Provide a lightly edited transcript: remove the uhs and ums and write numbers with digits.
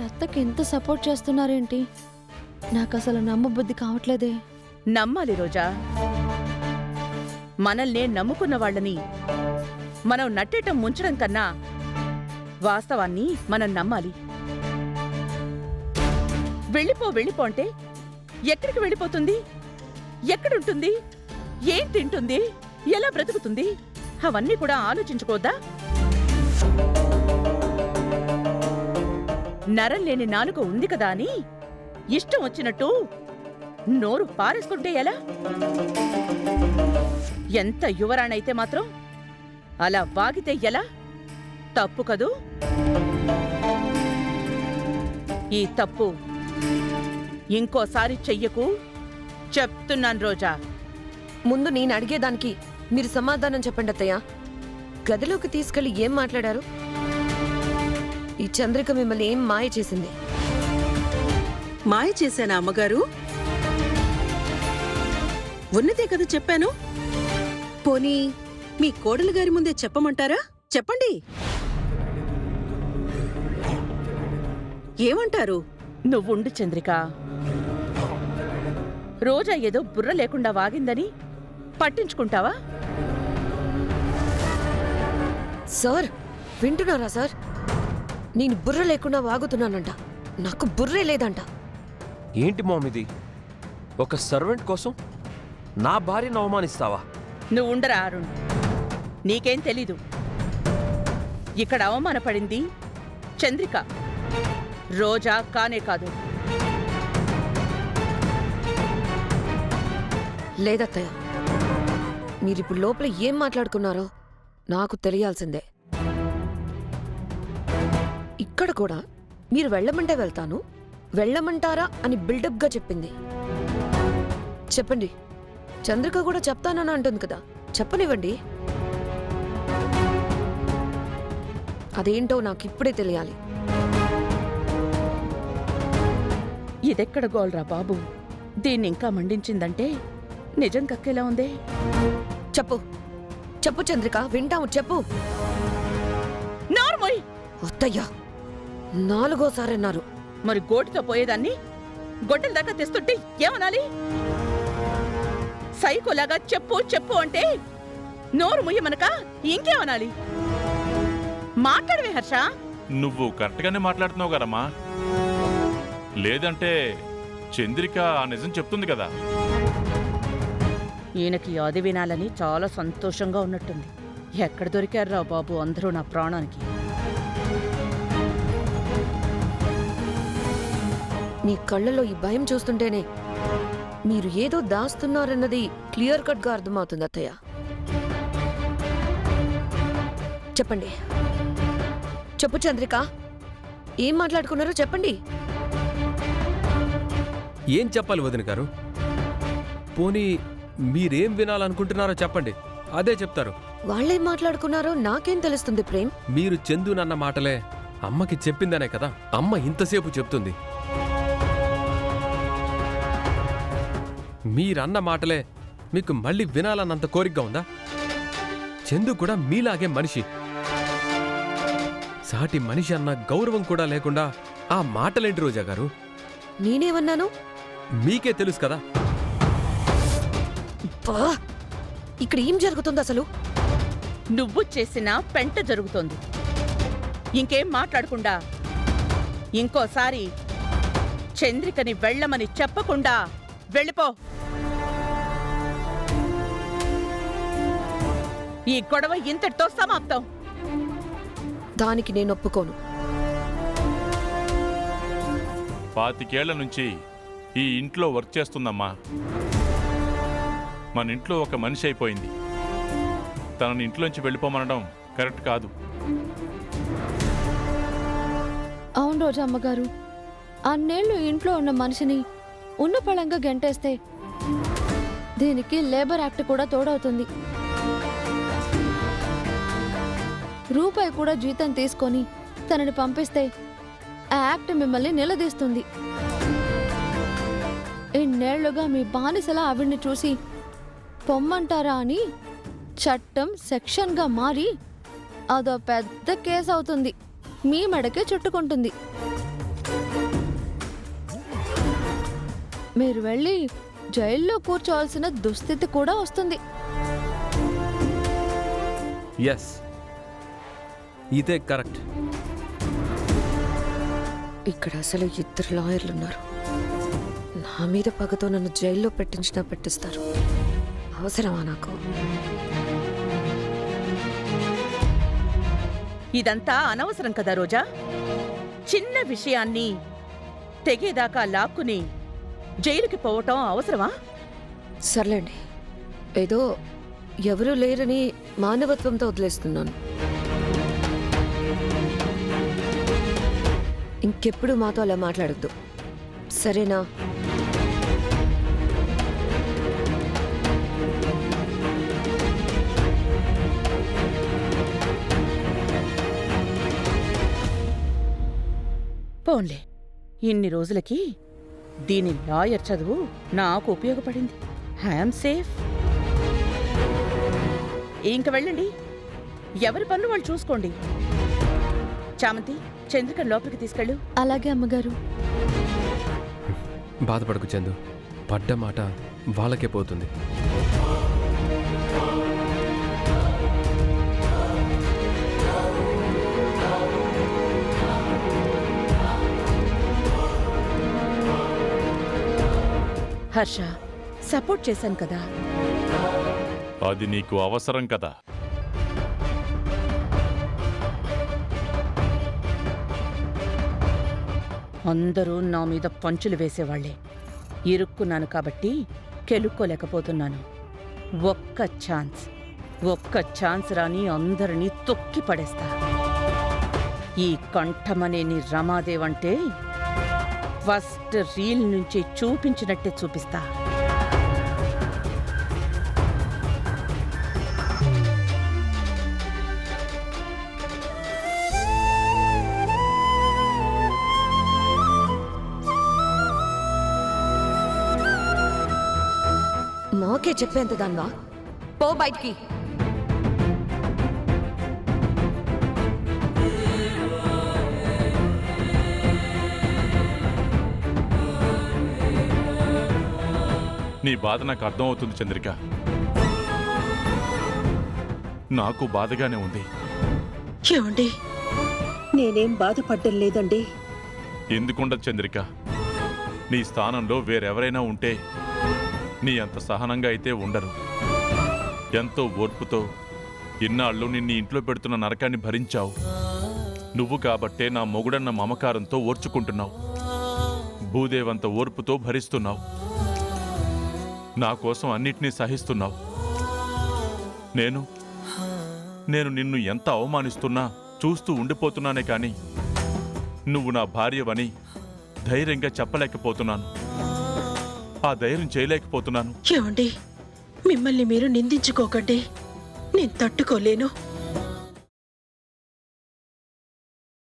అత్తకి ఎంత సపోర్ట్ చేస్తున్నారేంటి? నాకు అసలు నమ్మబుద్ధి కావట్లేదే. నమ్మాలి రోజా. మనల్నే నమ్ముకున్న వాళ్ళని మనం నట్టేయటం ముంచడం కన్నా వాస్తవాన్ని మనం నమ్మాలి. వెళ్ళిపో అంటే ఎక్కడికి వెళ్ళిపోతుంది? ఎక్కడుంటుంది? ఏం తింటుంది? ఎలా బ్రతుకుతుంది? అవన్నీ కూడా ఆలోచించుకోద్దా? నరం లేని నాలుక ఉంది కదా అని ఇష్టం వచ్చినట్టు నోరు పారేసుకుంటే ఎలా? ఎంత యువరాణైతే మాత్రం అలా వాగితే ఎలా? తప్పు కదూ? ఈ తప్పు ఇంకోసారి చెయ్యకు, చెప్తున్నాను రోజా. ముందు నేను అడిగేదానికి మీరు సమాధానం చెప్పండి అత్తయ్య. గదిలోకి తీసుకెళ్లి ఏం మాట్లాడారు? ఈ చంద్రిక మిమ్మల్ని ఏం మాయ చేసింది? మాయ చేశానా అమ్మగారు? ఉన్నదే కదా చెప్పాను. పోనీ మీ కోడలు గారి ముందే చెప్పమంటారా? చెప్పండి. ఏమంటారు? నువ్వుండు చంద్రిక. రోజా ఏదో బుర్ర లేకుండా వాగిందని పట్టించుకుంటావా? సార్, వింటున్నారా సార్? నేను బుర్ర లేకుండా వాగుతున్నానంట. నాకు బుర్రే లేదంట. ఏంటి మామిది? ఒక సర్వెంట్ కోసం నా భార్యను అవమానిస్తావా? నువ్వుండరా అరుణ్. నీకేం తెలీదు. ఇక్కడ అవమానపడింది చంద్రిక, రోజా కానే కాదు. లేదత్తయ్య, మీరిప్పుడు లోపల ఏం మాట్లాడుకున్నారో నాకు తెలియాల్సిందే. ఇక్కడ కూడా మీరు వెళ్ళమంటే వెళ్తాను, వెళ్ళమంటారా అని బిల్డప్గా చెప్పింది. చెప్పండి. చంద్రిక కూడా చెప్తానని అంటుంది కదా, చెప్పనివ్వండి. అదేంటో నాకు ఇప్పుడే తెలియాలి. ఇదెక్కడ గోల్రా బాబు? దీన్నింకా మండించిందంటే నిజం కక్కేలా ఉందే. చెప్పు చెప్పు చంద్రిక, వింటాము, చెప్పు. నార్మల్. అత్తయ్యా, 4వ అన్నారు. మరి గోటితో పోయేదాన్ని గొడ్డల దాకా తెస్తుంటే ఏమనాలి? సైకోలాగా చెప్పు చెప్పు అంటే నోరు ముయ్యమనక ఇంకేమనాలి? మాట్లాడవే హర్ష. నువ్వు కరెక్ట్గానే మాట్లాడుతున్నావు కదమ్మా. లేదంటే చంద్రిక ఆ నిజం చెప్తుంది కదా. ఈయనకి అది వినాలని చాలా సంతోషంగా ఉన్నట్టుంది. ఎక్కడ దొరికారా బాబు అందరూ నా ప్రాణానికి? మీ కళ్ళలో ఈ భయం చూస్తుంటేనే మీరు ఏదో దాస్తున్నారన్నది క్లియర్ కట్గా అర్థమవుతుంది అత్తయ్య. చెప్పండి. చెప్పు చంద్రిక, ఏం మాట్లాడుకున్నారో చెప్పండి. ఏం చెప్పాలి వదిన గారు? పోనీ మీరేం వినాలనుకుంటున్నారో చెప్పండి, అదే చెప్తారు. వాళ్ళేం మాట్లాడుకున్నారో నాకేం తెలుస్తుంది ప్రేమ్? మీరు చందునన్న మాటలే అమ్మకి చెప్పిందనే కదా అమ్మ ఇంతసేపు చెప్తుంది. మీరన్న మాటలే మీకు మళ్ళీ వినాలన్నంత కోరికగా ఉందా? చందు కూడా మీలాగే మనిషి. సాటి మనిషి అన్న గౌరవం కూడా లేకుండా ఆ మాటలేంటి రోజా గారు? నేనేమన్నాను? మీకే తెలుసు కదా. ఇక్కడ ఏం జరుగుతుంది అసలు? నువ్వు చేసిన పెంట జరుగుతోంది. ఇంకేం మాట్లాడకుండా ఇంకోసారి చంద్రికని వెళ్ళమని చెప్పకుండా వెళ్ళిపో. ఈ గొడవ ఇంతటితో సమాప్తం. దానికి నేను ఒప్పుకోను. 25 ఏళ్ల నుంచి ఈ ఇంట్లో వర్క్ చేస్తుందమ్మా. మన ఇంట్లో ఒక మనిషి అయిపోయింది. తనని ఇంట్లోంచి వెళ్ళిపోమనడం కరెక్ట్ కాదు. అవును రోజా అమ్మగారు, అన్నేళ్లు ఇంట్లో ఉన్న మనిషిని ఉన్న పళంగా గెంటేస్తే దీనికి లేబర్ యాక్ట్ కూడా తోడవుతుంది. రూపాయి కూడా జీతం తీసుకొని తనని పంపిస్తే ఆ యాక్ట్ మిమ్మల్ని నిలదీస్తుంది. ఇన్నేళ్లుగా మీ బానిసలా ఆవిడ్ని చూసి పొమ్మంటారా అని చట్టం సెక్షన్గా మారి అదో పెద్ద కేసు అవుతుంది. మీ మెడకే చుట్టుకుంటుంది. మీరు వెళ్ళి జైల్లో కూర్చోవాల్సిన దుస్థితి కూడా వస్తుంది. ఎస్, ఇదే కరెక్ట్. ఇక్కడ అసలు 2 లాయర్లు ఉన్నారు. నా మీద పగతో నన్ను జైల్లో పెట్టించినా పెట్టిస్తారు. అవసరమా నాకు? ఇదంతా అనవసరం కదా రోజా. చిన్న విషయాన్ని తెగేదాకా లాక్కుని జైలుకి పోవటం అవసరమా? సర్లేండి, ఏదో ఎవరూ లేరని మానవత్వంతో వదిలేస్తున్నాను. ఇంకెప్పుడు మాతో అలా మాట్లాడద్దు, సరేనా? పోన్లే, ఇన్ని రోజులకి దీని లాయర్ చదువు నాకు ఉపయోగపడింది. I'm safe. ఇంక వెళ్ళండి, ఎవరి పనులు వాళ్ళు చూసుకోండి. చామంతి, చంద్రిక లోపలికి తీసుకెళ్ళు. అలాగే అమ్మగారు. బాధపడకు చందు, పడ్డ మాట వాళ్ళకే పోతుంది. హర్ష, సపోర్ట్ చేశాను కదా. అది నీకు అవసరం కదా. అందరూ నా మీద పంచులు వేసేవాళ్లే. ఇరుక్కున్నాను కాబట్టి కెలుక్కోలేకపోతున్నాను. ఒక్క ఛాన్స్ రాని అందరినీ తొక్కి పడేస్తా. ఈ కంఠమనేని రమాదేవంటే ఫస్ట్ రీల్ నుంచి చూపించినట్టే చూపిస్తా. నాకే చెప్పేంత దాన్వా? పో బయటికి. నీ బాధ నాకు అర్థమవుతుంది చంద్రిక. నాకు బాధగానే ఉంది. ఏమండి, నేనేం బాధపడ్డం లేదండి. ఎందుకుండదు చంద్రిక? నీ స్థానంలో వేరెవరైనా ఉంటే నీ అంత సహనంగా అయితే ఉండరు. ఎంతో ఓర్పుతో ఇన్నాళ్ళు నిన్ను ఇంట్లో పెడుతున్న నరకాన్ని భరించావు. నువ్వు కాబట్టే నా మొగుడన్న మమకారంతో ఓర్చుకుంటున్నావు. భూదేవంత ఓర్పుతో భరిస్తున్నావు. నా కోసం అన్నిటినీ సహిస్తున్నావు. నేను నిన్ను ఎంత అవమానిస్తున్నా చూస్తూ ఉండిపోతున్నానే కాని నువ్వు నా భార్యవని ధైర్యంగా చెప్పలేకపోతున్నాను. ఆ ధైర్యం చేయలేకపోతున్నాను. ఏమండి, మిమ్మల్ని మీరు నిందించుకోకండి. నేను తట్టుకోలేను.